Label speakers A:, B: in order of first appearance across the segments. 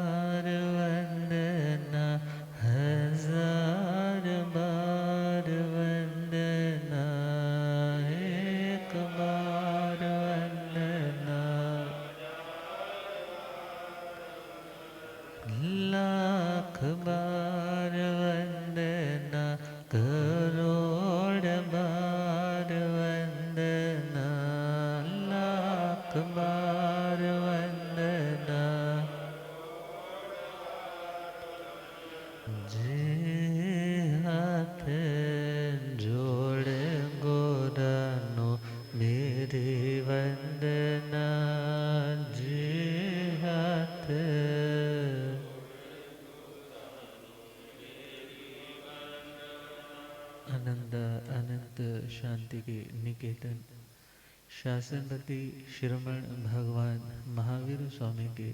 A: बार वंदना, हजार बार वंदना, एक बार वंदना, लाख बार वंदना, करोड़ बार वंदना, लाख बार वंदना। जे हाथ जोड़े गोरानो मेरी वंदना, जे हाथ आनंद अनंत शांति के निकेतन शासनपति श्रमण भगवान महावीर स्वामी के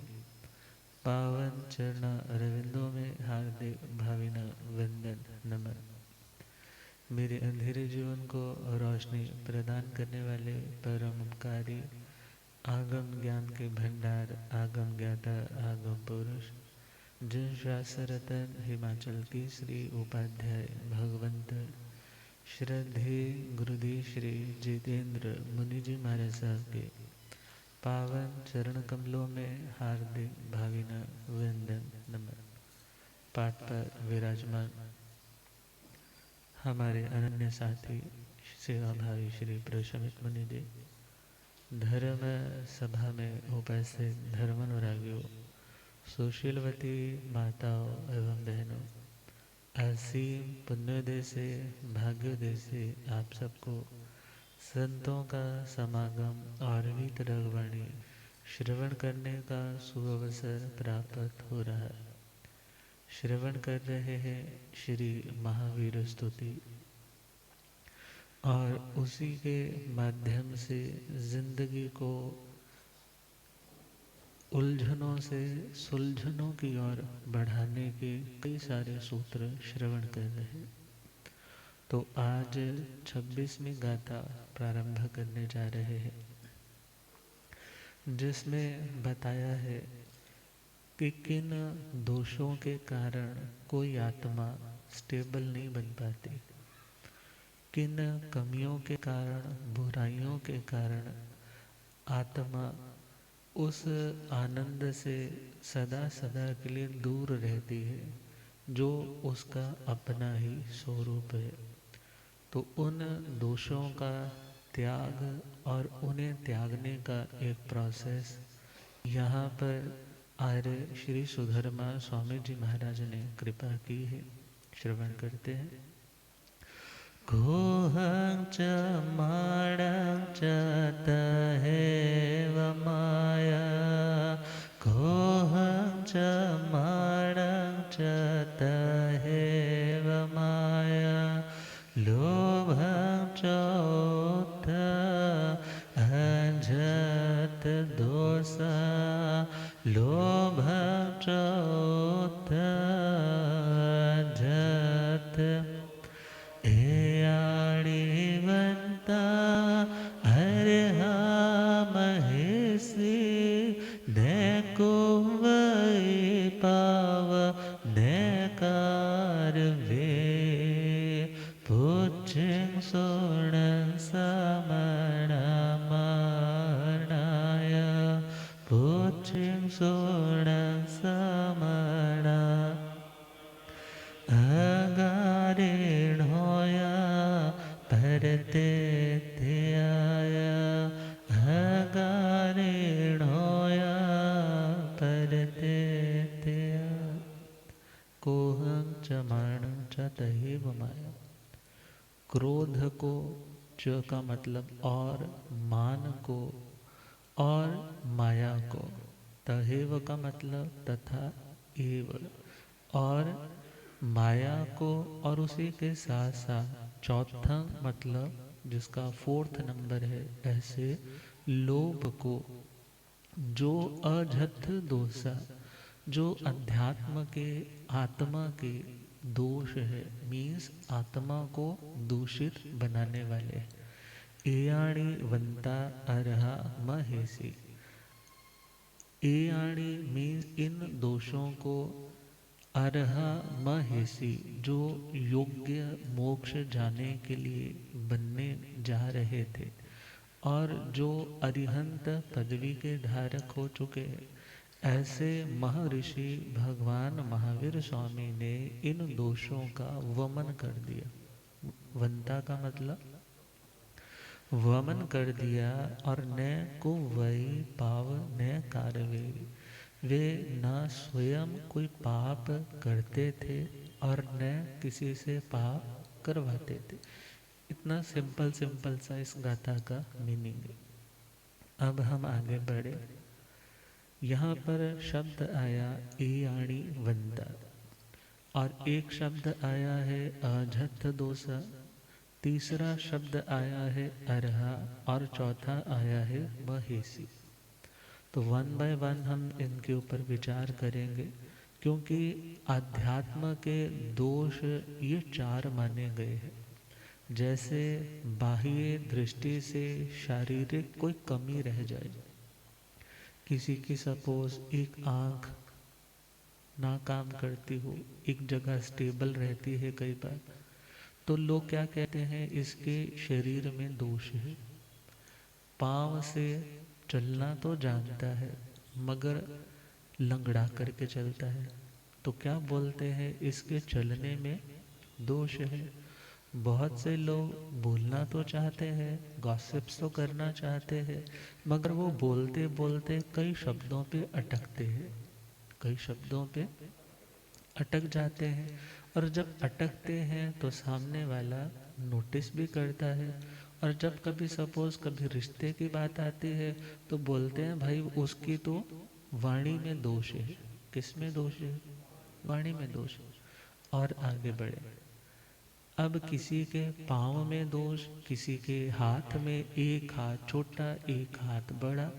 A: पावन चरण अरविंदों में हार्दिक भावना वंदन नमन। मेरे अंधेरे जीवन को रोशनी प्रदान करने वाले परम उपकारी आगम ज्ञान के भंडार, आगम ज्ञाता, आगम पुरुष, जिन शास्त्र रतन हिमाचल की श्री उपाध्याय भगवंत श्रद्धे गुरुदेव श्री जितेंद्र मुनि जी महाराज साहब के पावन चरण कमलों में हार्दिक भावना वंदन नमन। पाठ पर विराजमान हमारे अनन्य साथी सेवा भावी श्री प्रशमित मुनि जी, धर्म सभा में उपस्थित धर्मानुरागियों, सुशीलवती माताओं एवं बहनों, असीम पुण्योदय से भाग्योदय से आप सबको संतों का समागम और वीतरागवाणी श्रवण करने का सुअवसर प्राप्त हो रहा है। श्रवण कर रहे हैं श्री महावीर स्तुति और उसी के माध्यम से जिंदगी को उलझनों से सुलझनों की ओर बढ़ाने के कई सारे सूत्र श्रवण कर रहे हैं। तो आज 26वीं गाथा प्रारंभ करने जा रहे हैं, जिसमें बताया है कि किन दोषों के कारण कोई आत्मा स्टेबल नहीं बन पाती, किन कमियों के कारण, बुराइयों के कारण आत्मा उस आनंद से सदा सदा के लिए दूर रहती है जो उसका अपना ही स्वरूप है। तो उन दोषों का त्याग और उन्हें त्यागने का एक प्रोसेस यहाँ पर आर्य श्री सुधर्मा स्वामी जी महाराज ने कृपा की है। श्रवण करते हैं। कोहं च माणं च तहेव माया, कोहं च माणं च तहेव माया, लोभं चोत्थ अजत दोषा, लोभं चोत्थ अजत एयाणीवंता अर्हा महेशी, देखो वै पाव देकार वे, पुच्छिं सोणं समण मरणाय, पुच्छिं सोणं समण अगारेण होया परते त्याया, अगारेण होया परते त्या। कोहं च माणं च तहेव माया, क्रोध को च का मतलब और, मान को और माया को, तहेव का मतलब तथा, एव और माया को और उसी के साथ साथ चौथा मतलब जिसका 4th नंबर है, ऐसे लोभ को, जो अजथ दोषा, जो अध्यात्म के आत्मा के दोष है, मीन्स आत्मा को दूषित बनाने वाले। एयाणी वंता अरहा महेशी, एयाणी मीन्स इन दोषों को अर्हा महेसी जो योग्य मोक्ष जाने के लिए बनने जा रहे थे और जो अरिहंत पदवी के धारक हो चुके हैं, ऐसे महर्षि भगवान महावीर स्वामी ने इन दोषों का वमन कर दिया। वंता का मतलब वमन कर दिया। और न को वही पाव न कारवे, वे न स्वयं कोई पाप करते थे और न किसी से पाप करवाते थे। इतना सिंपल सिंपल सा इस गाथा का मीनिंग है। अब हम आगे बढ़े। यहाँ पर शब्द आया एयाणी वंदा, और एक शब्द आया है अझथ दोसा, तीसरा शब्द आया है अरहा, और चौथा आया है महेसी। तो वन बाय वन हम इनके ऊपर विचार करेंगे, क्योंकि आध्यात्म के दोष ये 4 माने गए हैं। जैसे बाह्य दृष्टि से शारीरिक कोई कमी रह जाए, किसी की सपोज एक आंख ना काम करती हो, एक जगह स्टेबल रहती है कई बार, तो लोग क्या कहते हैं, इसके शरीर में दोष है। पाँव से चलना तो जानता है मगर लंगड़ा करके चलता है, तो क्या बोलते हैं, इसके चलने में दोष है। बहुत से लोग बोलना तो चाहते हैं, गॉसिप्स तो करना चाहते हैं, मगर वो बोलते बोलते कई शब्दों पे अटकते हैं, कई शब्दों पे अटक जाते हैं। और जब अटकते हैं तो सामने वाला नोटिस भी करता है, और जब कभी सपोज कभी रिश्ते की बात आती है तो बोलते हैं भाई उसकी तो वाणी में दोष है। किस में दोष है? वाणी में दोष है। और आगे बढ़े। अब किसी के पाँव में दोष, किसी के हाथ में एक हाथ छोटा एक हाथ बड़ा,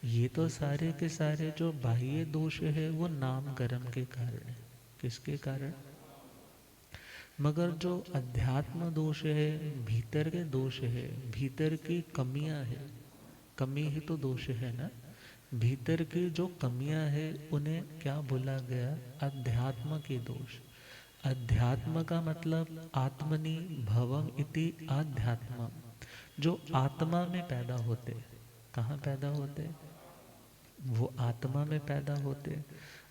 A: ये तो सारे के सारे जो बाह्य दोष है वो नाम कर्म के कारण है। किसके कारण? मगर जो अध्यात्म दोष है, भीतर के दोष है, भीतर की कमियां है, कमी ही तो दोष है ना। भीतर की जो कमियां है उन्हें क्या बोला गया? अध्यात्म के दोष। अध्यात्म का मतलब आत्मनि भवम इति आध्यात्म, जो आत्मा में पैदा होते। कहाँ पैदा होते? वो आत्मा में पैदा होते।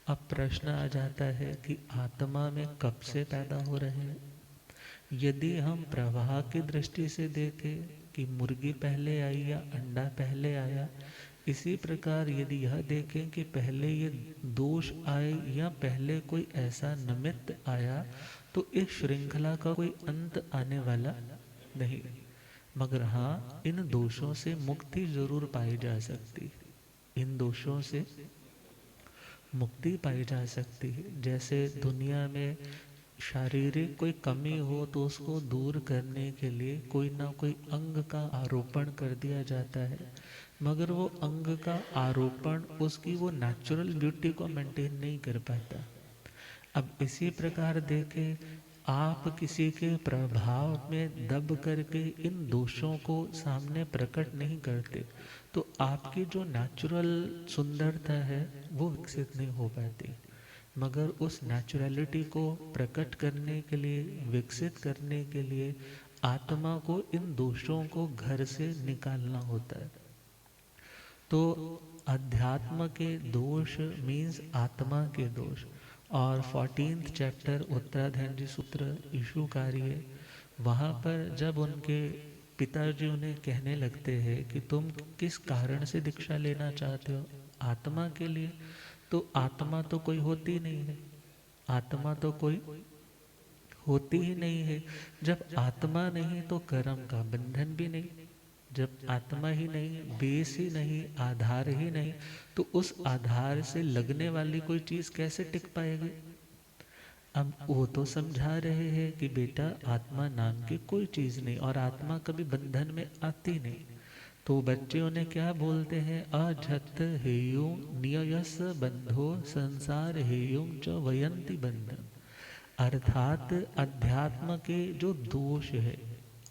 A: अब प्रश्न आ जाता है कि आत्मा में कब से पैदा हो रहे हैं। यदि हम प्रवाह की दृष्टि से देखें कि मुर्गी पहले आई या अंडा पहले आया, इसी प्रकार यदि यह देखें कि पहले ये दोष आए या पहले कोई ऐसा निमित्त आया, तो इस श्रृंखला का कोई अंत आने वाला नहीं। मगर हाँ, इन दोषों से मुक्ति जरूर पाई जा सकती है। इन दोषों से मुक्ति पाई जा सकती है। जैसे दुनिया में शारीरिक कोई कमी हो तो उसको दूर करने के लिए कोई ना कोई अंग का आरोपण कर दिया जाता है, मगर वो अंग का आरोपण उसकी वो नेचुरल ब्यूटी को मेंटेन नहीं कर पाता। अब इसी प्रकार देखें, आप किसी के प्रभाव में दब करके इन दोषों को सामने प्रकट नहीं करते, तो आपकी जो नेचुरल सुंदरता है वो विकसित नहीं हो पाती। मगर उस नेचुरलिटी को प्रकट करने के लिए, विकसित करने के लिए आत्मा को इन दोषों को घर से निकालना होता है। तो अध्यात्म के दोष मीन्स आत्मा के दोष। और 14th चैप्टर उत्तराधर्जी सूत्र इशू कार्य, वहाँ पर जब उनके पिताजी उन्हें कहने लगते हैं कि तुम किस कारण से दीक्षा लेना चाहते हो, आत्मा के लिए, तो आत्मा तो कोई होती नहीं है, आत्मा तो कोई होती ही नहीं है। जब आत्मा नहीं तो कर्म का बंधन भी नहीं। जब आत्मा ही नहीं, बेस ही नहीं, आधार ही नहीं, तो उस आधार से लगने वाली कोई चीज कैसे टिक पाएगी? अब वो तो समझा रहे हैं कि बेटा आत्मा नाम की कोई चीज नहीं, और आत्मा कभी बंधन में आती नहीं। तो बच्चे उन्हें क्या बोलते हैं? अझत हेयुम नियस बंधो संसार हेयुम च वयंती बंधन। अर्थात अध्यात्म के जो दोष है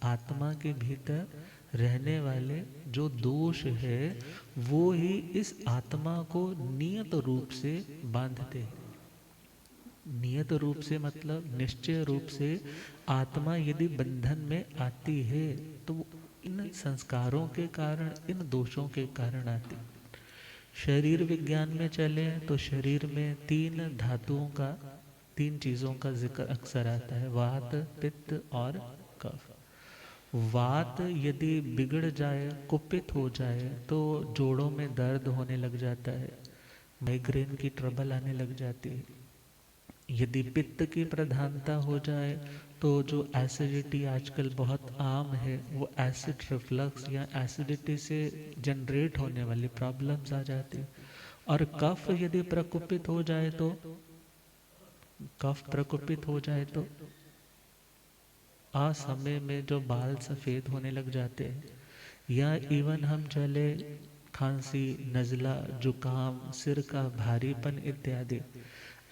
A: आत्मा के भीतर रहने वाले जो दोष है वो ही इस आत्मा को नियत रूप से बांधते हैं। नियत रूप से मतलब निश्चय रूप से आत्मा यदि बंधन में आती है तो वो इन संस्कारों के कारण, इन दोषों के कारण आती। शरीर विज्ञान में चले तो शरीर में 3 धातुओं का, 3 चीजों का जिक्र अक्सर आता है, वात, पित्त और कफ। वात यदि बिगड़ जाए, कुपित हो जाए तो जोड़ों में दर्द होने लग जाता है, माइग्रेन की ट्रबल आने लग जाती है। यदि पित्त की प्रधानता हो जाए तो जो एसिडिटी आजकल बहुत आम है वो एसिड रिफ्लक्स या एसिडिटी से जनरेट होने वाली प्रॉब्लम्स आ जाती है। और कफ यदि प्रकोपित हो जाए तो, कफ प्रकोपित हो जाए तो असमय में जो बाल सफ़ेद होने लग जाते हैं, या इवन हम चले खांसी, नज़ला, जुकाम, सिर का भारीपन इत्यादि,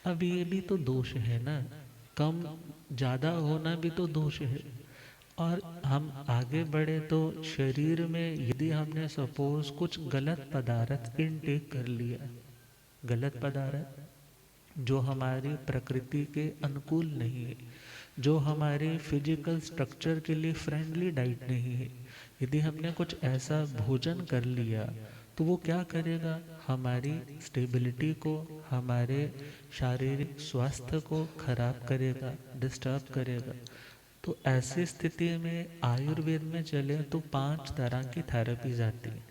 A: अब ये भी तो दोष है ना। कम ज़्यादा होना भी तो दोष है। और हम आगे बढ़े तो शरीर में यदि हमने सपोज कुछ गलत पदार्थ इनटेक कर लिया, गलत पदार्थ जो हमारी प्रकृति के अनुकूल नहीं है, जो हमारे फिजिकल स्ट्रक्चर के लिए फ्रेंडली डाइट नहीं है, यदि हमने कुछ ऐसा भोजन कर लिया तो वो क्या करेगा, हमारी स्टेबिलिटी को, हमारे शारीरिक स्वास्थ्य को खराब करेगा, डिस्टर्ब करेगा। तो ऐसी स्थिति में आयुर्वेद में चले तो 5 तरह की थेरेपीज आती है।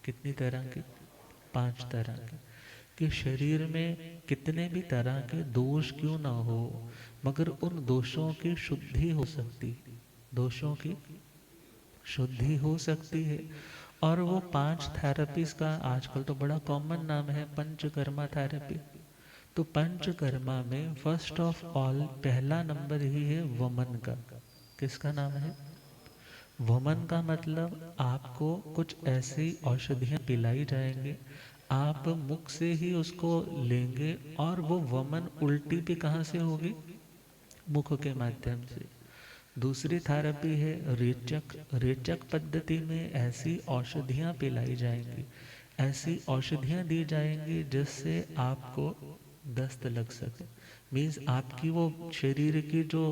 A: कितनी तरह की? 5 तरह की। कि शरीर में कितने भी तरह के दोष क्यों ना हो, मगर उन दोषों की शुद्धि हो सकती, दोषों की शुद्धि हो सकती है। और वो 5 थेरेपीज का आजकल तो बड़ा कॉमन नाम है पंचकर्मा थेरेपी। तो पंचकर्मा में फर्स्ट ऑफ ऑल पहला नंबर ही है वमन का। किसका नाम है? वमन का मतलब आपको कुछ ऐसी औषधियाँ पिलाई जाएंगी, आप मुख से ही उसको लेंगे और वो वमन उल्टी भी कहाँ से होगी? मुख के माध्यम से। दूसरी थेरेपी है रेचक। रेचक पद्धति में ऐसी औषधियाँ पिलाई जाएंगी, ऐसी औषधियाँ दी जाएंगी जिससे आपको दस्त लग सके। मीन्स आपकी वो शरीर की जो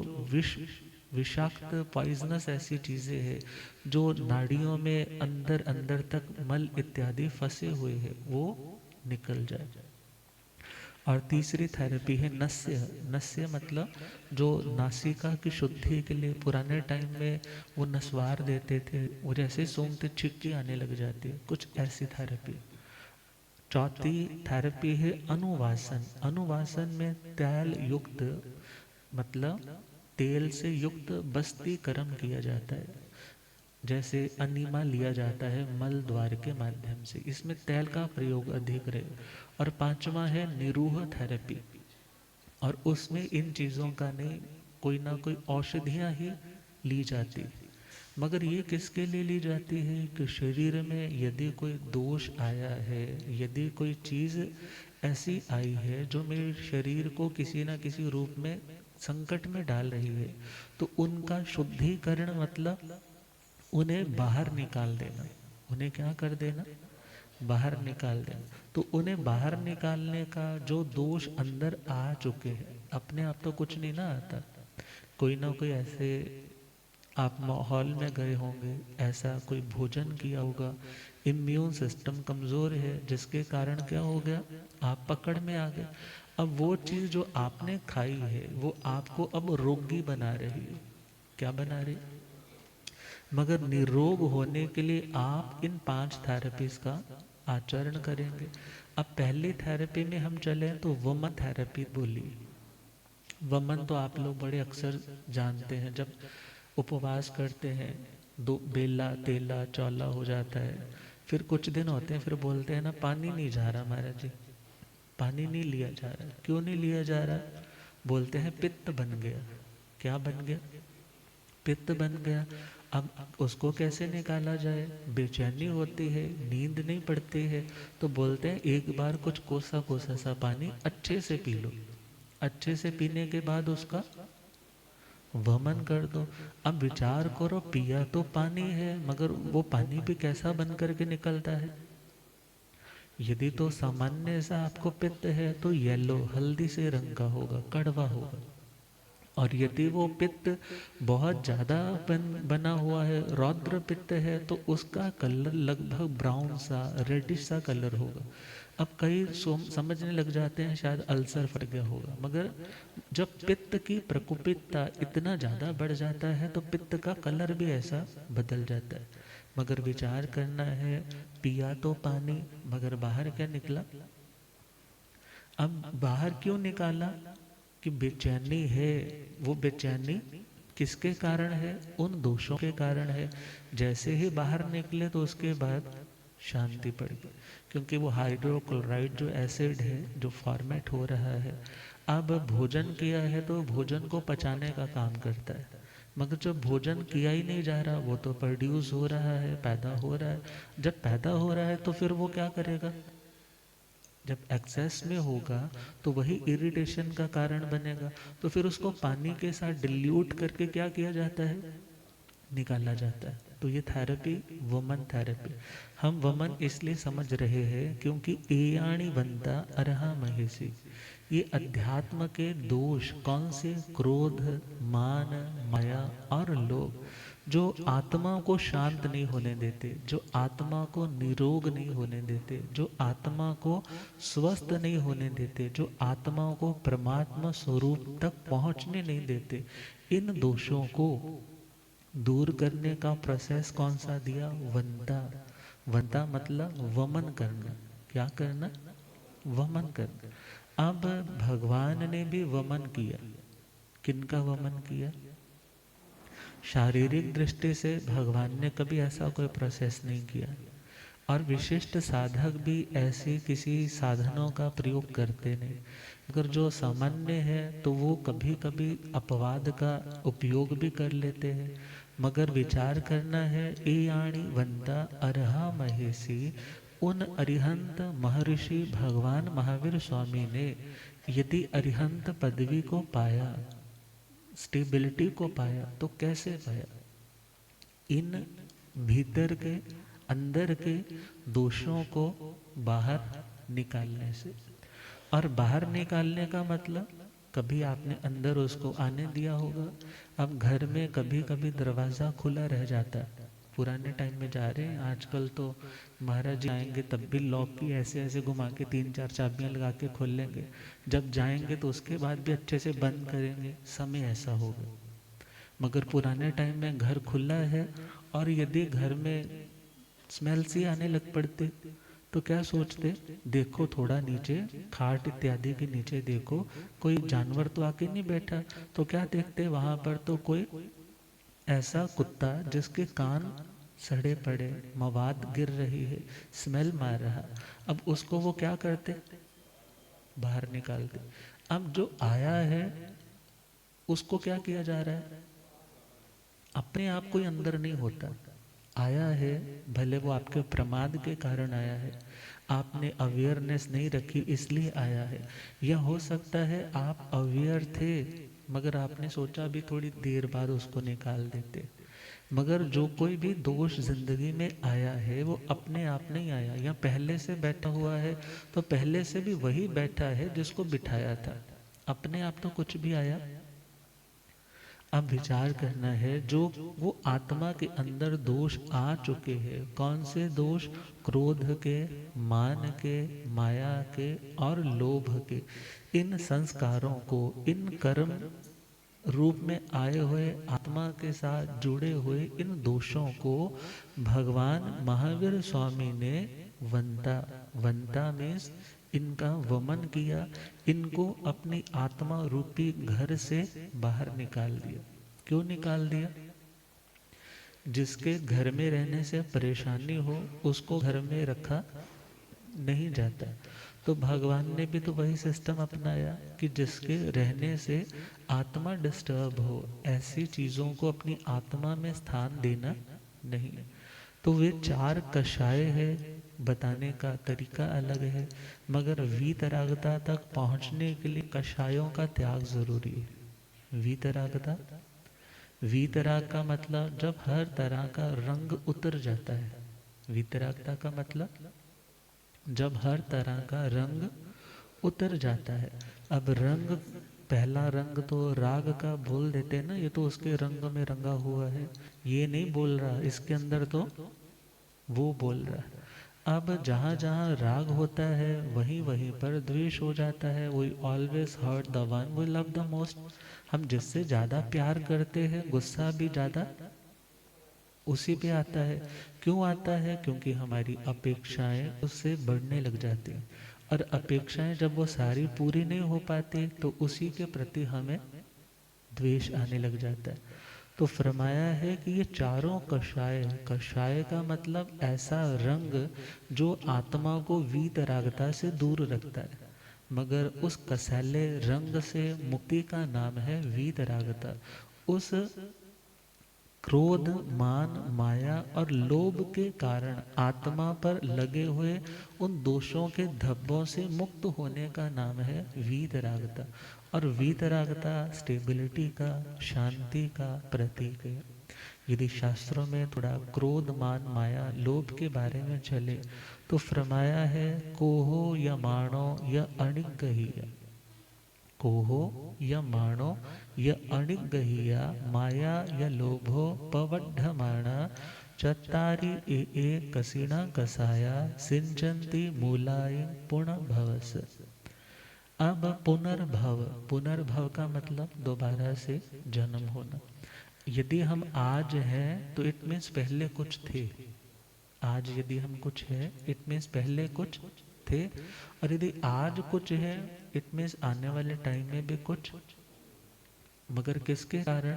A: विषाक्त पॉइजनस ऐसी चीज़ें हैं जो नाड़ियों में अंदर अंदर तक मल इत्यादि फंसे हुए हैं वो निकल जाए। और तीसरी थेरेपी है नस्य। नस्य मतलब जो नासिका की शुद्धि के लिए पुराने टाइम में वो नस्वार देते थे, वो जैसे सूंघते छिक्की आने लग जाती है, कुछ ऐसी थेरेपी। चौथी थेरेपी है अनुवासन। अनुवासन में तेल युक्त, मतलब तेल से युक्त बस्तीकरण किया जाता है, जैसे अनीमा लिया जाता है मल द्वार के माध्यम से, इसमें तेल का प्रयोग अधिक रहे। और पांचवा है निरूह थेरेपी, और उसमें इन चीज़ों का नहीं, कोई ना कोई औषधियाँ ही ली जाती। मगर ये किसके लिए ली जाती है कि शरीर में यदि कोई दोष आया है, यदि कोई चीज़ ऐसी आई है जो मेरे शरीर को किसी ना किसी रूप में संकट में डाल रही है, तो उनका शुद्धिकरण मतलब उन्हें बाहर निकाल देना। उन्हें क्या कर देना? बाहर निकाल देना। तो उन्हें बाहर निकालने का जो दोष अंदर आ चुके हैं, अपने आप तो कुछ नहीं ना आता, कोई ना कोई ऐसे आप माहौल में गए होंगे, ऐसा कोई भोजन किया होगा, इम्यून सिस्टम कमज़ोर है जिसके कारण क्या हो गया, आप पकड़ में आ गए। अब वो चीज़ जो आपने खाई है वो आपको अब रोगी बना रही है। क्या बना रही? मगर निरोग होने के लिए आप इन 5 थेरेपीज का आचरण करेंगे। अब पहली थेरेपी में हम चले तो वमन थेरेपी बोली। वमन तो आप लोग बड़े अक्सर जानते हैं, जब उपवास करते हैं, दो बेला तेला चौला हो जाता है, फिर कुछ दिन होते हैं, फिर बोलते हैं ना पानी नहीं जा रहा महाराज जी, पानी नहीं लिया जा रहा। क्यों नहीं लिया जा रहा? बोलते हैं पित्त बन गया। क्या बन गया? पित्त बन गया। अब उसको कैसे निकाला जाए? बेचैनी होती है, नींद नहीं पड़ती है, तो बोलते हैं एक बार कुछ कोसा कोसा सा पानी अच्छे से पी लो। अच्छे से पीने के बाद उसका वमन कर दो। अब विचार करो, पिया तो पानी है, मगर वो पानी भी कैसा बन करके निकलता है? यदि तो सामान्य सा आपको पित्त है तो येलो हल्दी से रंग का होगा, कड़वा होगा। और यदि वो पित्त बहुत ज्यादा बना हुआ है, रौद्र पित्त है, तो उसका कलर लगभग ब्राउन सा रेडिश सा कलर होगा। अब कई समझने लग जाते हैं शायद अल्सर फट गया होगा, मगर जब पित्त की प्रकोपितता इतना ज्यादा बढ़ जाता है तो पित्त का कलर भी ऐसा बदल जाता है। मगर विचार करना है, पिया तो पानी, मगर बाहर क्या निकला? अब बाहर क्यों निकाला? कि बेचैनी है। वो बेचैनी किसके कारण है? उन दोषों के कारण है। जैसे ही बाहर निकले तो उसके बाद शांति पड़ गई, क्योंकि वो हाइड्रोक्लोराइड जो एसिड है जो फॉर्मेट हो रहा है, अब भोजन किया है तो भोजन को पचाने का काम करता है। मगर जब भोजन किया ही नहीं जा रहा, वो तो प्रोड्यूस हो रहा है, पैदा हो रहा है। जब पैदा हो रहा है तो फिर वो क्या करेगा? जब एक्सेस में होगा तो वही इरिटेशन का कारण बनेगा। तो फिर उसको पानी के साथ डिल्यूट करके क्या किया जाता है? निकाला जाता है। तो ये थेरेपी वमन थेरेपी। हम वमन इसलिए समझ रहे हैं क्योंकि एयाणी बंदा अरहा महेशी, ये अध्यात्म के दोष कौन से? क्रोध, मान, माया और लोभ, जो आत्मा को शांत नहीं होने देते, जो आत्मा को निरोग नहीं होने देते, जो आत्मा को स्वस्थ नहीं होने देते, जो आत्मा को परमात्मा स्वरूप तक पहुंचने नहीं देते, इन दोषों को दूर करने का प्रोसेस कौन सा दिया? वंदा। वंदा मतलब वमन करना। क्या करना? वमन करना। अब भगवान ने भी वमन किया। किनका वमन किया? शारीरिक दृष्टि से भगवान ने कभी ऐसा कोई प्रोसेस नहीं किया, और विशिष्ट साधक भी ऐसे किसी साधनों का प्रयोग करते नहीं। अगर जो सामान्य है तो वो कभी कभी अपवाद का उपयोग भी कर लेते हैं। मगर विचार करना है, ए आणी वंदा अरहा महेशी, उन अरिहंत महर्षि भगवान महावीर स्वामी ने यदि अरिहंत पदवी को पाया, स्टेबिलिटी को पाया, तो कैसे पाया? इन भीतर के, अंदर के दोषों को बाहर निकालने से। और बाहर निकालने का मतलब, कभी आपने अंदर उसको आने दिया होगा। अब घर में कभी कभी दरवाज़ा खुला रह जाता है। पुराने टाइम में जा रहे हैं, आजकल तो महाराज जी आएंगे तब भी लॉक की ऐसे ऐसे घुमा के 3-4 चाबियां लगा के खोल लेंगे। जब जाएंगे तो उसके बाद भी अच्छे से बंद करेंगे। समय ऐसा होगा। मगर पुराने टाइम में घर खुला है, और यदि घर में स्मेल सी आने लग पड़ते तो क्या सोचते? देखो थोड़ा नीचे, खाट इत्यादि के नीचे देखो, कोई जानवर तो आके नहीं बैठा। तो क्या देखते? वहां पर तो कोई ऐसा कुत्ता जिसके कान सड़े पड़े, मवाद गिर रही है, स्मेल मार रहा। अब उसको वो क्या करते? बाहर निकालते। अब जो आया है उसको क्या किया जा रहा है? अपने आप कोई अंदर नहीं होता। आया है, भले वो आपके प्रमाद के कारण आया है, आपने अवेयरनेस नहीं रखी इसलिए आया है। या हो सकता है आप अवेयर थे, मगर आपने सोचा भी थोड़ी देर बाद उसको निकाल देते। मगर जो कोई भी दोष जिंदगी में आया है वो अपने आप नहीं आया, या पहले से बैठा हुआ है तो पहले से भी वही बैठा है जिसको बिठाया था। अपने आप तो कुछ भी आया। अब विचार करना है, जो वो आत्मा के अंदर दोष आ चुके हैं, कौन से दोष? क्रोध के, मान के, माया के और लोभ के। इन संस्कारों को, इन कर्म रूप में आए हुए, आत्मा के साथ जुड़े हुए इन दोषों को भगवान महावीर स्वामी ने वंता, वंता मीन्स इनका वमन किया, इनको अपनी आत्मा रूपी घर से बाहर निकाल दिया। क्यों निकाल दिया? जिसके घर में रहने से परेशानी हो उसको घर में रखा नहीं जाता। तो भगवान ने भी तो वही सिस्टम अपनाया कि जिसके रहने से आत्मा डिस्टर्ब हो, ऐसी चीजों को अपनी आत्मा में स्थान देना नहीं। तो वे 4 कषाय है, बताने का तरीका अलग है, मगर वीतरागता तक पहुंचने के लिए कषायों का त्याग जरूरी है। वीतरागता वीतराग का मतलब जब हर तरह का रंग उतर जाता है। वीतरागता का मतलब जब हर तरह का रंग उतर जाता है। अब रंग, पहला रंग तो राग का बोल देते हैं ना, ये तो उसके रंग में रंगा हुआ है, ये नहीं बोल रहा, इसके अंदर तो वो बोल रहा है। अब जहाँ जहाँ राग होता है वहीं वहीं पर द्वेष हो जाता है। We always hurt the one we love the most. हम जिससे ज़्यादा प्यार करते हैं गुस्सा भी ज़्यादा उसी पे आता है। क्यों आता है? क्योंकि हमारी अपेक्षाएं उससे बढ़ने लग जाती हैं, और अपेक्षाएं जब वो सारी पूरी नहीं हो पाती तो उसी के प्रति हमें द्वेष आने लग जाता है। तो फरमाया है कि ये चारों कषाय, कषाय का मतलब ऐसा रंग जो आत्मा को वीतरागता से दूर रखता है, मगर उस कसैले रंग से मुक्ति का नाम है वीतरागता। उस क्रोध, मान, माया और लोभ के कारण आत्मा पर लगे हुए उन दोषों के धब्बों से मुक्त होने का नाम है वीतरागता। और वीतरागता स्टेबिलिटी का, शांति का प्रतीक है। यदि शास्त्रों में थोड़ा क्रोध, मान, माया, लोभ के बारे में चले तो फरमाया है कोहो या माणो या अणिगहिया। कोहो या माणो या अणिगहिया माया या लोभो पवड्ढमाणा चत्तारि ए कसिणा कसाया सिंचन्ति मूलाय पुनर्भवस। अब पुनर्भव, पुनर्भव का मतलब दोबारा से जन्म होना। यदि हम आज हैं तो इट मीन्स पहले कुछ थे। आज यदि हम कुछ है इट मीन्स पहले कुछ थे, और यदि आज कुछ है इट मीन्स आने वाले टाइम में भी कुछ, मगर किसके कारण?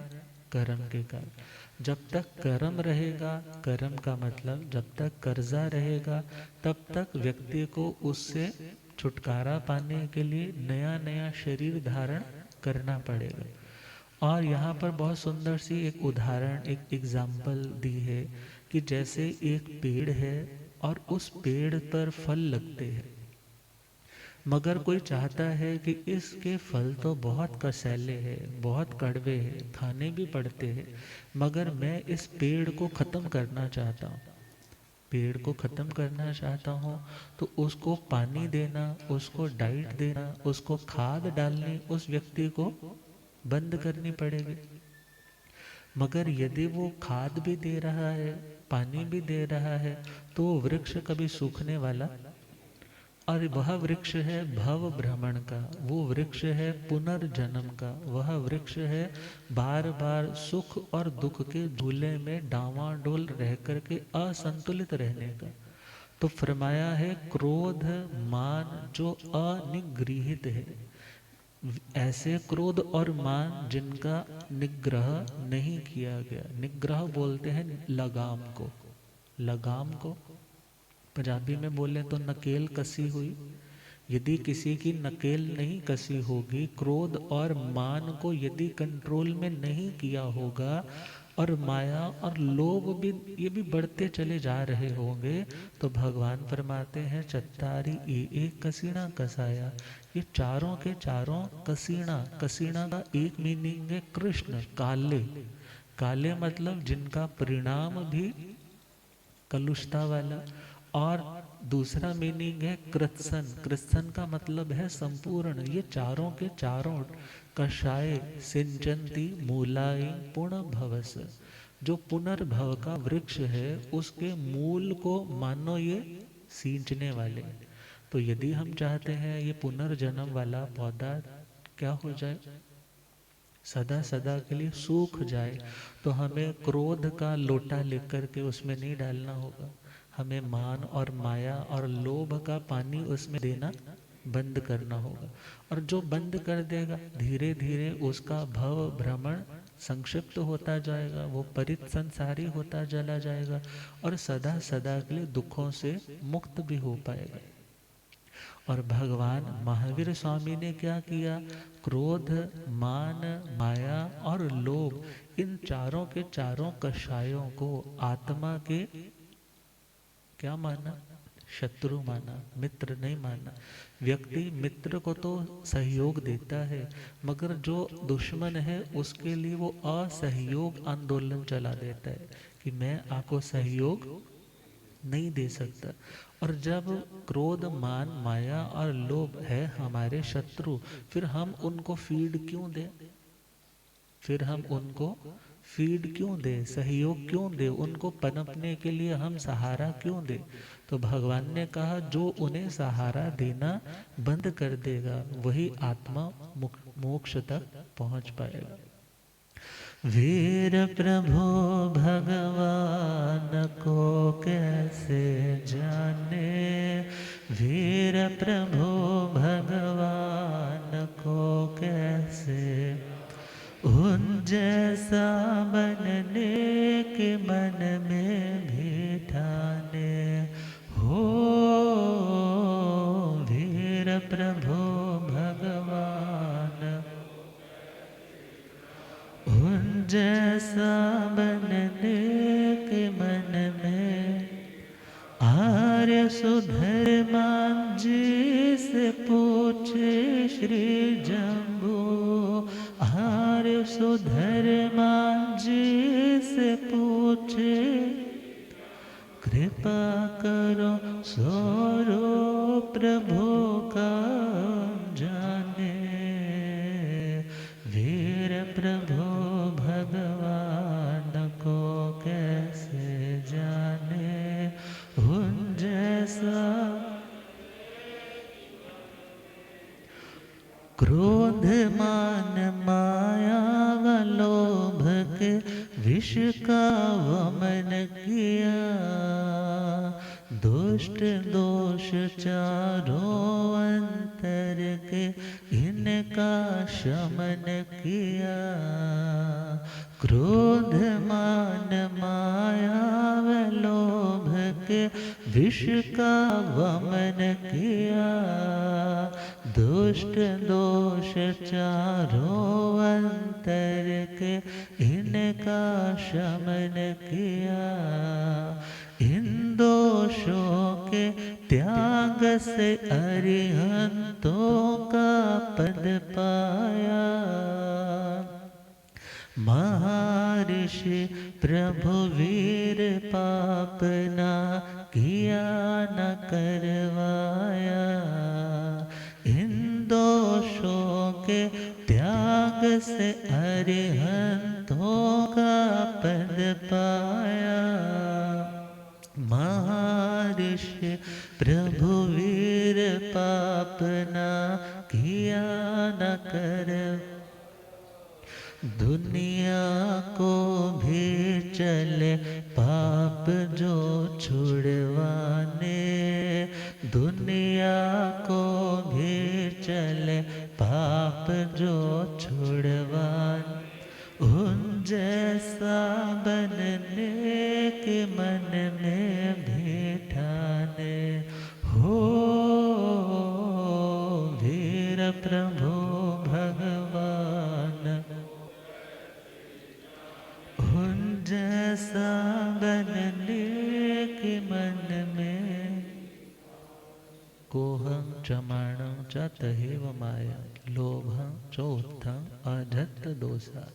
A: कर्म के कारण। जब तक कर्म रहेगा, कर्म का मतलब जब तक कर्जा रहेगा, तब तक व्यक्ति को उससे छुटकारा पाने के लिए नया नया शरीर धारण करना पड़ेगा। और यहाँ पर बहुत सुंदर सी एक उदाहरण, एक एग्जाम्पल दी है कि जैसे एक पेड़ है और उस पेड़ पर फल लगते हैं, मगर कोई चाहता है कि इसके फल तो बहुत कसैले हैं, बहुत कड़वे हैं, खाने भी पड़ते हैं, मगर मैं इस पेड़ को ख़त्म करना चाहता हूँ, पेड़ को ख़त्म करना चाहता हूँ, तो उसको पानी देना, उसको डाइट देना, उसको खाद डालनी उस व्यक्ति को बंद करनी पड़ेगी। मगर यदि वो खाद भी दे रहा है, पानी भी दे रहा है, तो वो वृक्ष कभी सूखने वाला, और वह वृक्ष है भव भ्रमण का, वो वृक्ष है पुनर्जन्म का, वह वृक्ष है बार बार सुख और दुख के झूले में डांवाडोल रह करके असंतुलित रहने का। तो फरमाया है क्रोध, मान जो अनिगृहित है, ऐसे क्रोध और मान जिनका निग्रह नहीं किया गया। निग्रह बोलते हैं लगाम को, लगाम को पंजाबी में बोले तो नकेल कसी हुई। यदि किसी की नकेल नहीं कसी होगी, क्रोध और मान को यदि कंट्रोल में नहीं किया होगा, और माया और लोभ भी ये भी बढ़ते चले जा रहे होंगे, तो भगवान फरमाते हैं चत्तारी ए कसीणा कसाया। ये चारों के चारों कसीणा, कसीणा का एक मीनिंग है कृष्ण, काले। काले मतलब जिनका परिणाम भी कलुषता वाला, और दूसरा मीनिंग है कृत्सन, कृत्सन का मतलब है संपूर्ण। ये चारों के चारों कषाय सिंचंती मूलाय पुनर्भवस, जो पुनर्भव का वृक्ष है उसके मूल को मानो ये सींचने वाले। तो यदि हम चाहते हैं ये पुनर्जन्म वाला पौधा क्या हो जाए, सदा सदा के लिए सूख जाए, तो हमें क्रोध का लोटा लेकर के उसमें नहीं डालना होगा, हमें मान और माया और लोभ का पानी उसमें देना बंद करना होगा। और जो बंद कर देगा धीरे धीरे उसका भव भ्रमण संक्षिप्त होता जाएगा, वो परित संसारी होता चला जाएगा, और सदा सदा के लिए दुखों से मुक्त भी हो पाएगा। और भगवान महावीर स्वामी ने क्या किया? क्रोध, मान, माया और लोभ, इन चारों के चारों कषायों को आत्मा के क्या माना? शत्रु माना, मित्र नहीं माना। व्यक्ति मित्र को तो सहयोग देता है, मगर जो दुश्मन है उसके लिए वो असहयोग आंदोलन चला देता है कि मैं आपको सहयोग नहीं दे सकता। और जब क्रोध, मान, माया और लोभ है हमारे शत्रु, फिर हम उनको फीड क्यों दें? फिर हम उनको फीड क्यों दे, सहयोग क्यों दे, उनको पनपने के लिए हम सहारा क्यों दे? तो भगवान ने कहा जो उन्हें सहारा देना बंद कर देगा वही आत्मा मोक्ष तक पहुंच पाएगा। वीर प्रभु भगवान को कैसे जाने, वीर प्रभु भगवान को कैसे, उन जैसा बनने के मन में भी ठाने हो। वीर प्रभु भगवान उन जैसा बनने के मन में, आर्य सुधर्मान जी से पूछे श्री जम्बू, आर्य सुधर्मान जी से पूछे, कृपा करो स्वरूप प्रभु का जाने। वीर प्रभु भगवान को कैसे जाने, उन जैसा। क्रोध, मान, माया व लोभ के विष का वमन किया, दुष्ट दोष चारों अंतर के इनका शमन किया। क्रोध, मान, माया व लोभ के विष का वमन किया, दुष्ट दोष चारों अंतर के इनका शमन किया। इन दोषों के त्याग से अरिहंतों का पद पाया। महर्षि प्रभु वीर पाप ना किया न करवाया, इन दोषों के त्याग से अरिहंतों का पद पाया। महर्षि प्रभु वीर पाप ना किया न कर, दुनिया को भी चले पाप जो छुड़वाने, दुनिया को भी चले पाप जो छुड़वाने, उन जैसा बनने के मन में भी ठाने हो। वीर प्रभु भगवान उन जैसा बनने के मन में। कोहं चमाणं च तहेव माया, लोभं चोत्थं अधत्त दोषा,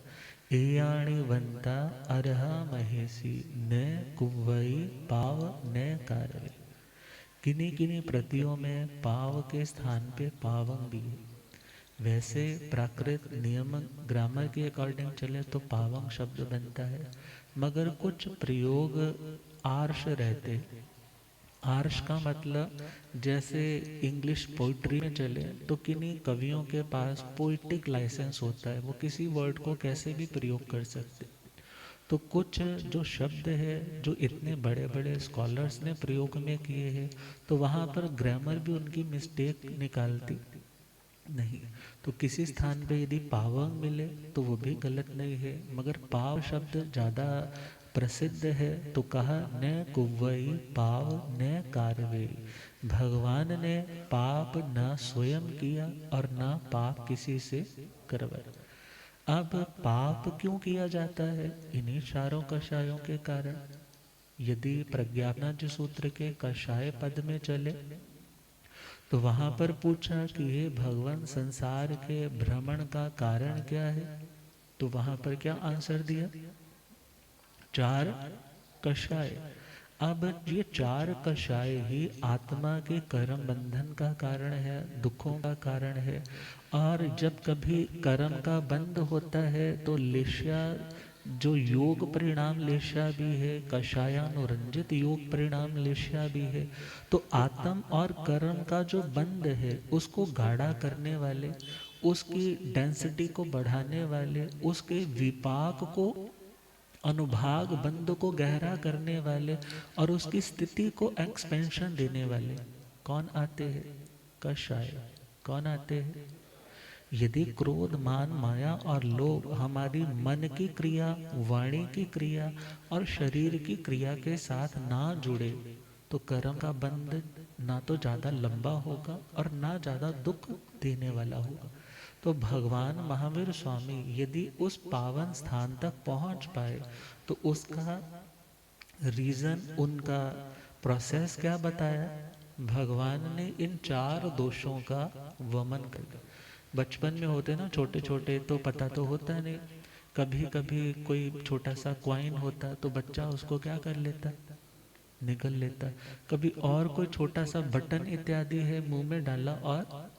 A: एयाणि वंता अर्हा महेशी, न कुवई पाव न कारवे। किन्हीं किन्हीं प्रतियों में पाव के स्थान पे पावं भी है। वैसे प्राकृत नियम ग्रामर के अकॉर्डिंग चले तो पावंग शब्द बनता है, मगर कुछ प्रयोग आर्ष रहते। आर्ष का मतलब जैसे इंग्लिश पोइट्री में चले तो किन्हीं कवियों के पास पोइटिक लाइसेंस होता है, वो किसी वर्ड को कैसे भी प्रयोग कर सकते। तो कुछ जो शब्द है जो इतने बड़े बड़े स्कॉलर्स ने प्रयोग में किए हैं, तो वहाँ पर ग्रामर भी उनकी मिस्टेक निकालती नहीं। तो किसी स्थान पे यदि पावंग मिले तो वो भी गलत नहीं है, मगर पाव शब्द ज़्यादा प्रसिद्ध है तो कहा न कुवई पाव न कारवे। भगवान ने पाप न स्वयं किया और न पाप किसी से करवाया। अब पाप क्यों किया जाता है? इन्हीं चारों कषायों के कारण। यदि प्रज्ञानाज सूत्र के कषाय पद में चले तो वहां पर पूछा कि हे भगवान, संसार के भ्रमण का कारण क्या है? तो वहां पर क्या आंसर दिया? 4 कषाय। अब ये 4 कषाय ही आत्मा के कर्म बंधन का कारण है, दुखों का कारण है। और जब कभी कर्म का बंध होता है तो लेशा, जो योग परिणाम लेशा भी है, कषायानुरंजित योग परिणाम लेशा भी है। तो आत्म और कर्म का जो बंध है उसको गाढ़ा करने वाले, उसकी डेंसिटी को बढ़ाने वाले, उसके विपाक को, अनुभाग बंध को गहरा करने वाले और उसकी स्थिति को एक्सपेंशन देने वाले कौन आते हैं? कषाय। कौन आते हैं? यदि क्रोध, मान, माया और लोभ हमारी मन की क्रिया, वाणी की क्रिया और शरीर की क्रिया के साथ ना जुड़े तो कर्म का बंध ना तो ज्यादा लंबा होगा और ना ज्यादा दुख देने वाला होगा। तो भगवान महावीर स्वामी यदि उस पावन स्थान तक पहुंच पाए तो उसका रीजन, उनका प्रोसेस क्या बताया? भगवान ने इन 4 दोषों का वमन कर दिया। बचपन में होते ना छोटे छोटे तो पता तो होता नहीं, कभी कभी कोई छोटा सा क्वाइन होता तो बच्चा उसको क्या कर लेता? निगल लेता। कभी और कोई छोटा सा बटन इत्यादि है मुंह में डाला और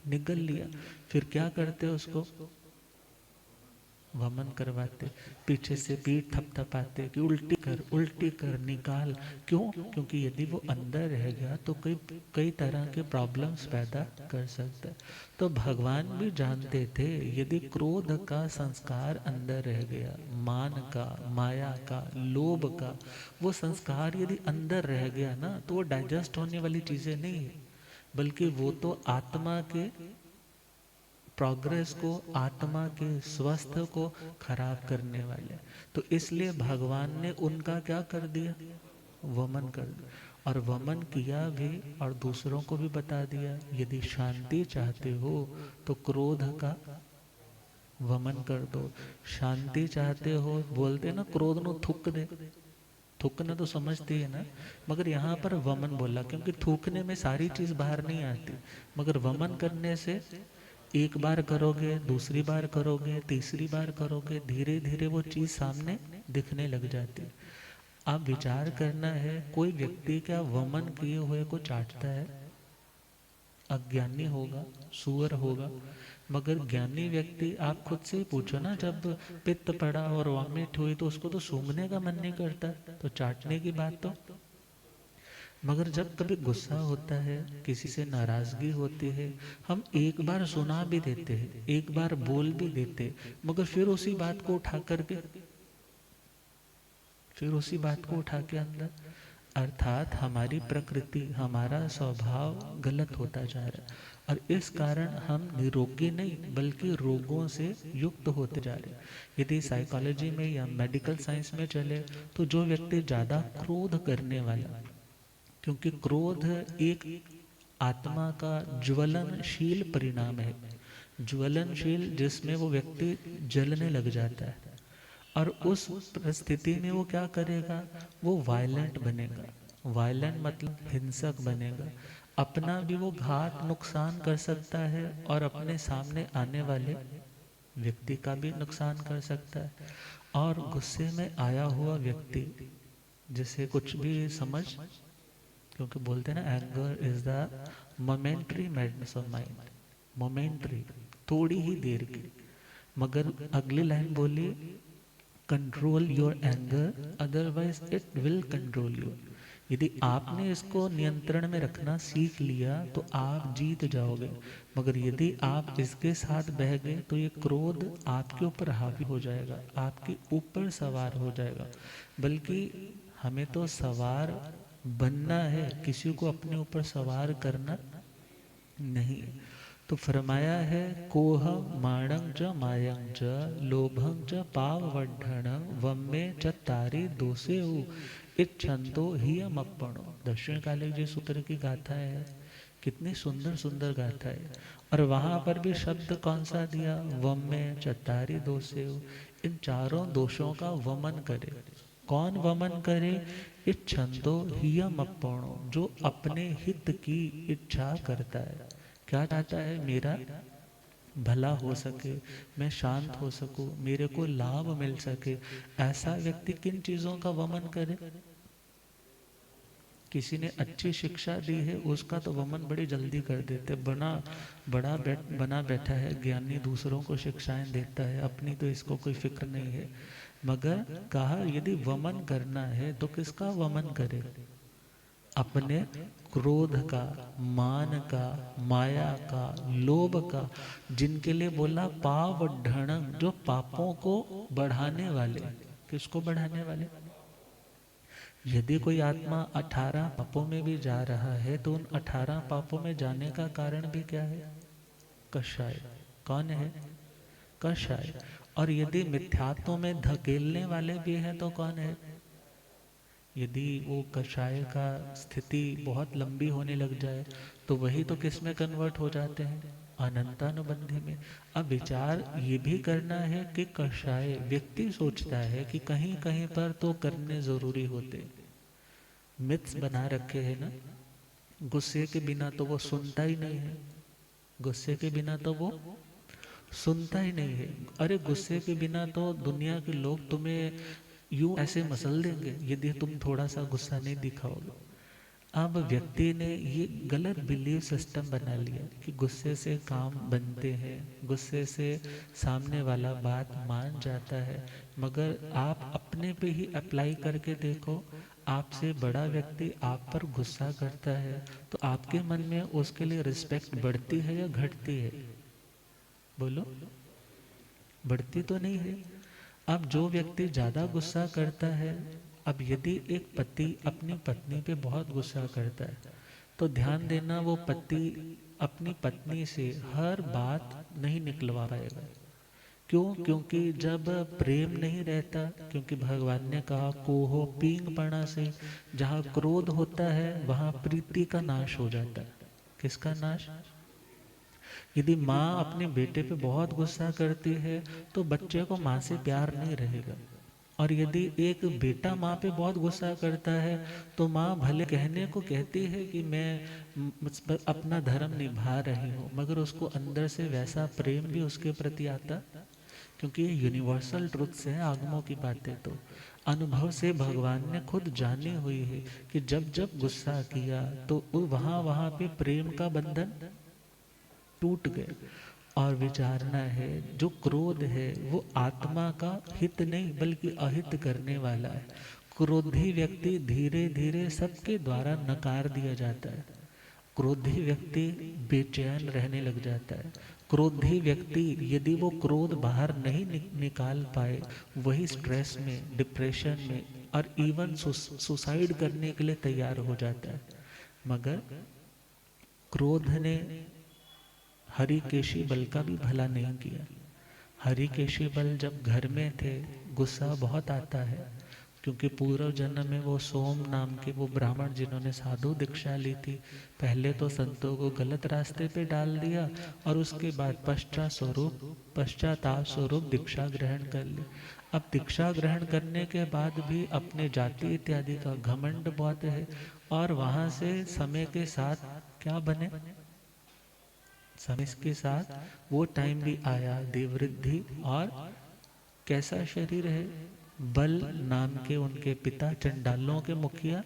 A: निगल लिया। फिर क्या करते उसको? वमन करवाते, पीछे से पीठ थपथपाते कि उल्टी कर, निकाल। क्यों? क्योंकि यदि वो अंदर रह गया तो कई कई तरह के प्रॉब्लम्स पैदा कर सकता है। तो भगवान भी जानते थे यदि क्रोध का संस्कार अंदर रह गया, मान का, माया का, लोभ का वो संस्कार यदि अंदर रह गया ना तो वो डाइजेस्ट होने वाली चीजें नहीं है, बल्कि वो तो आत्मा के प्रोग्रेस को, आत्मा के स्वास्थ्य को खराब करने वाले। तो इसलिए भगवान ने उनका क्या कर दिया? वमन कर दिया। और वमन किया भी और दूसरों को भी बता दिया यदि शांति चाहते हो तो क्रोध का वमन कर दो। शांति चाहते हो, बोलते ना क्रोध नो थूक दे, थूकना तो समझते है ना, मगर यहाँ पर वमन बोला क्योंकि थूकने में सारी चीज बाहर नहीं आती, मगर वमन करने से एक बार करोगे, दूसरी बार करोगे, तीसरी बार करोगे, धीरे धीरे वो चीज सामने दिखने लग जाती है। आप विचार करना है, कोई व्यक्ति क्या वमन किए हुए को चाटता है? अज्ञानी होगा, सुअर होगा। मगर ज्ञानी व्यक्ति, आप खुद से ही पूछो ना, जब पित्त पड़ा और वॉमिट हुई तो उसको तो सूंघने का मन नहीं करता, तो चाटने की बात तो। मगर जब कभी गुस्सा होता है, किसी से नाराजगी होती है, हम एक बार सुना भी देते हैं, एक बार बोल भी देते, मगर फिर उसी बात को उठा के अंदर, अर्थात हमारी प्रकृति, हमारा स्वभाव गलत होता जा रहा है और इस कारण हम निरोगी नहीं बल्कि रोगों से युक्त होते जा रहे हैं। यदि साइकोलॉजी में या मेडिकल साइंस में चले तो जो व्यक्ति ज्यादा क्रोध करने वाला, क्योंकि क्रोध एक आत्मा का ज्वलनशील परिणाम है, ज्वलनशील जिसमें वो व्यक्ति जलने लग जाता है और उस परिस्थिति में वो क्या करेगा? वो वायलेंट बनेगा। वायलेंट मतलब हिंसक बनेगा, अपना भी वो घात नुकसान कर सकता है और अपने सामने आने वाले व्यक्ति का भी नुकसान कर सकता है। और गुस्से में आया हुआ व्यक्ति जिसे कुछ भी समझ, क्योंकि बोलते हैं ना anger is the momentary madness of mind, momentary, थोड़ी ही देर की। मगर अगली लाइन बोली control your anger otherwise it will control you. यदि आपने इसको नियंत्रण में रखना सीख लिया तो आप जीत जाओगे, मगर यदि आप इसके साथ बह गए तो ये क्रोध आपके ऊपर हावी हो जाएगा, आपके ऊपर सवार हो जाएगा। बल्कि हमें तो सवार बनना है, किसी को अपने ऊपर सवार करना नहीं। तो फरमाया है कोह माणं च मायं च लोभं च पाववढ़णं वम्मे च तारी दोषेउ इच्छन्तो हियमप्पणो। दक्षिण काली जी सूत्र की गाथा है, कितनी सुंदर सुंदर गाथा है। और वहां पर भी शब्द कौन सा दिया? वम्मे चतारी दोषेउ, इन चारों दोषों का वमन करे। कौन वमन करे? इच्छन्तो हियम अप्पणो, जो अपने हित की इच्छा करता है। क्या चाहता है? मेरा भला हो सके, मैं शांत हो सकूं, मेरे को लाभ मिल सके, ऐसा व्यक्ति किन चीजों का वमन करे? किसी ने अच्छी शिक्षा दी है उसका तो वमन बड़ी जल्दी कर देते, बना बैठा है ज्ञानी, दूसरों को शिक्षाएं देता है, अपनी तो इसको कोई फिक्र नहीं है। मगर कहा यदि वमन करना है तो किसका वमन करे? अपने क्रोध का, मान का, माया का, लोभ का, जिनके लिए बोला पाव ढणंग, जो पापों को बढ़ाने वाले। किसको बढ़ाने वाले? यदि कोई आत्मा 18 पापों में भी जा रहा है तो उन 18 पापों में जाने का कारण भी क्या है? कषाय। कौन है? कषाय। और यदि मिथ्यात्व में धकेलने वाले भी हैं तो कौन है? यदि वो कषाय का स्थिति बहुत लंबी होने लग जाए तो वही तो किस में कन्वर्ट हो जाते हैं? अनंतानुबंधी में। अब विचार ये भी करना है कि कषाय व्यक्ति सोचता है कि कहीं कहीं पर तो करने जरूरी होते, मिथ्स बना रखे हैं ना। गुस्से के बिना तो वो सुनता ही नहीं है, गुस्से के बिना तो वो सुनता ही नहीं है। अरे गुस्से के बिना तो दुनिया के लोग तुम्हें यूं ऐसे मसल देंगे यदि तुम थोड़ा सा गुस्सा नहीं दिखाओगे। अब व्यक्ति ने ये गलत बिलीव सिस्टम बना लिया कि गुस्से से काम बनते हैं, गुस्से से सामने वाला बात मान जाता है। मगर आप अपने पे ही अप्लाई करके देखो, आपसे बड़ा व्यक्ति आप पर गुस्सा करता है तो आपके मन में उसके लिए रिस्पेक्ट बढ़ती है या घटती है? बोलो। बढ़ती तो नहीं है। अब जो व्यक्ति ज्यादा गुस्सा करता है, अब यदि एक पति अपनी पत्नी पे बहुत गुस्सा करता है तो ध्यान देना वो पति अपनी पत्नी से हर बात नहीं निकलवा पाएगा। क्यों? क्योंकि जब प्रेम नहीं रहता, क्योंकि भगवान ने कहा कोहो पींग पणा से, जहाँ क्रोध होता है वहां प्रीति का नाश हो जाता है। किसका नाश? यदि माँ अपने बेटे पे बहुत गुस्सा करती है तो बच्चे को माँ से प्यार नहीं रहेगा। और यदि एक बेटा माँ पे बहुत गुस्सा करता है तो माँ भले कहने को कहती है कि मैं अपना धर्म निभा रही हूँ, मगर उसको अंदर से वैसा प्रेम भी उसके प्रति आता। क्योंकि ये यूनिवर्सल ट्रुथ्स है, आगमों की बातें तो अनुभव से भगवान ने खुद जानी हुई है कि जब जब गुस्सा किया तो वहां वहां पे प्रेम का बंधन टूट गए। और विचारना है जो क्रोध है वो आत्मा का हित नहीं बल्कि अहित करने वाला है। क्रोधी व्यक्ति धीरे धीरे सबके द्वारा नकार दिया जाता है। क्रोधी व्यक्ति बेचैन रहने लग जाता है। क्रोधी व्यक्ति यदि वो क्रोध बाहर नहीं निकाल पाए, वही स्ट्रेस में, डिप्रेशन में और इवन सुसाइड करने के लिए तैयार हो जाता है। मगर क्रोध ने हरिकेशी बल का भी भला नहीं किया। हरिकेशी बल जब घर में थे, गुस्सा बहुत आता है, क्योंकि पूर्व जन्म में वो सोम नाम के वो ब्राह्मण जिन्होंने साधु दीक्षा ली थी, पहले तो संतों को गलत रास्ते पे डाल दिया और उसके बाद पश्चाताप स्वरूप दीक्षा ग्रहण कर ली। अब दीक्षा ग्रहण करने के बाद भी अपने जाति इत्यादि का घमंड बहुत है। और वहां से समय के साथ क्या बने? समय के साथ वो टाइम भी आया देववृद्धि, और कैसा शरीर है? बल नाम के उनके पिता चंडालों के मुखिया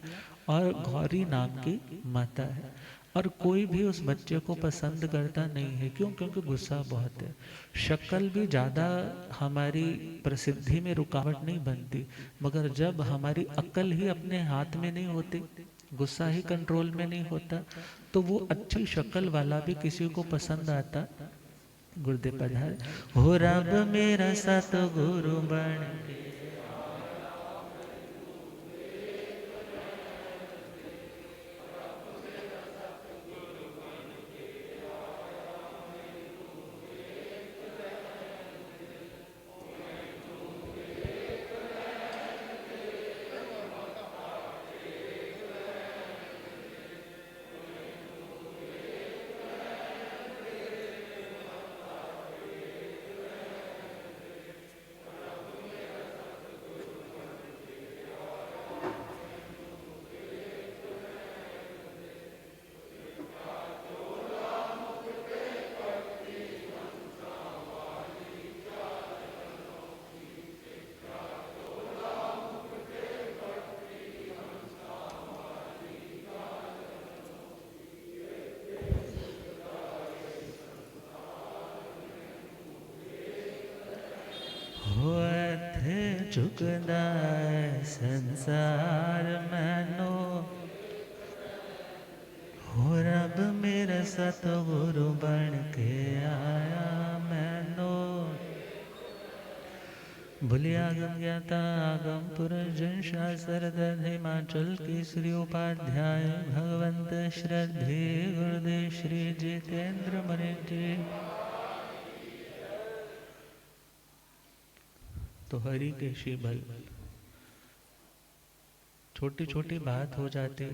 A: और गौरी नाम की माता है। और कोई भी उस बच्चे को पसंद करता नहीं है। क्यों? क्योंकि गुस्सा बहुत है। शक्ल भी ज्यादा हमारी प्रसिद्धि में रुकावट नहीं बनती, मगर जब हमारी अक्ल ही अपने हाथ में नहीं होती, गुस्सा ही कंट्रोल में नहीं होता, तो वो अच्छी शक्ल वाला भी किसी को पसंद आता। गुरुदेव पधारे। हो रब मेरा सत गुरु बन के, चुकदा है संसार मैनो, हो रब मेरा सतगुरु बन के आया मैनो। भूलिया गम ज्ञाता आगम पुरुष जन शास्त्र हिमाचल केसरी उपाध्याय भगवंत श्रद्धे गुरुदेव श्री जितेंद्र मणि जी। तो हरि के शिबल छोटी छोटी बात हो जाती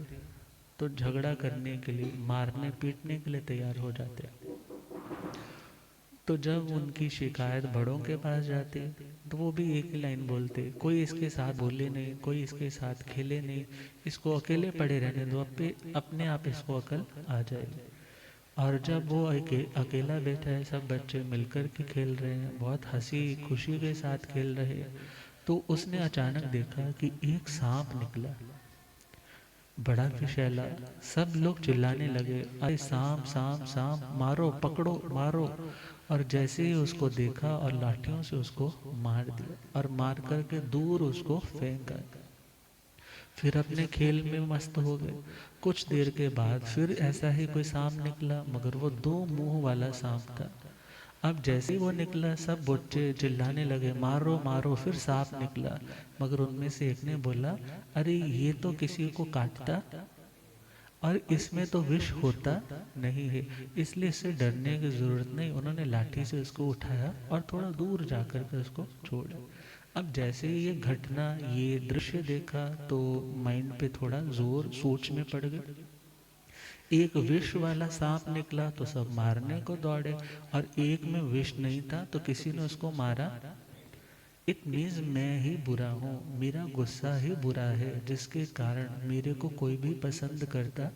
A: तो झगड़ा करने के लिए, मारने पीटने के लिए तैयार हो जाते। तो जब उनकी शिकायत बड़ों के पास जाती तो वो भी एक ही लाइन बोलते, कोई इसके साथ बोले नहीं, कोई इसके साथ खेले नहीं, इसको अकेले पड़े रहने दो, अपने आप इसको अकल आ जाएगी। और जब वो अकेला बैठा है, सब बच्चे मिलकर के खेल रहे हैं, बहुत हंसी खुशी के साथ खेल रहे हैं, तो उसने अचानक देखा कि एक सांप निकला, बड़ा विषैला। सब लोग चिल्लाने लगे, अरे सांप सांप सांप, मारो पकड़ो मारो। और जैसे ही उसको देखा और लाठियों से उसको मार दिया और मार करके दूर उसको फेंका। फिर अपने खेल में मस्त हो गए। कुछ देर के बाद फिर ऐसा ही कोई सांप निकला, मगर वो 2 मुंह वाला सांप था। अब जैसे ही वो निकला सब बच्चे चिल्लाने लगे, मारो मारो। फिर सांप निकला, मगर उनमें से एक ने बोला, अरे ये तो किसी को काटता और इसमें तो विष होता नहीं है, इसलिए इससे डरने की जरूरत नहीं। उन्होंने लाठी से उसको उठाया और थोड़ा दूर जाकर के उसको छोड़ा। अब जैसे ही ये घटना, ये दृश्य देखा तो माइंड पे थोड़ा जोर सोच में पड़ गया। एक विष वाला सांप निकला तो सब मारने को दौड़े, और एक में विष नहीं था तो किसी ने उसको मारा। इट मीन्स मैं ही बुरा हूँ, मेरा गुस्सा ही बुरा है, जिसके कारण मेरे को कोई भी पसंद करता।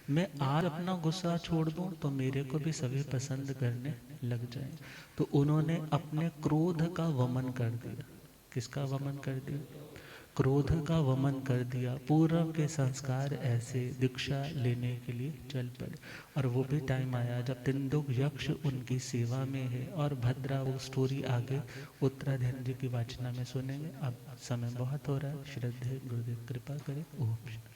A: मैं आज अपना गुस्सा छोड़ दूं तो मेरे को भी सभी पसंद करने लग जाए। तो उन्होंने अपने क्रोध का वमन कर दिया। किसका वमन कर दिया? क्रोध का वमन कर दिया। पूर्व के संस्कार ऐसे दीक्षा लेने के लिए चल पड़े, और वो भी टाइम आया जब तिंदुक यक्ष उनकी सेवा में है। और भद्रा, वो स्टोरी आगे उत्तराधीन जी की वाचना में सुनेंगे। अब समय बहुत हो रहा है, श्रद्धेय गुरुदेव कृपा करें। ओम शांति।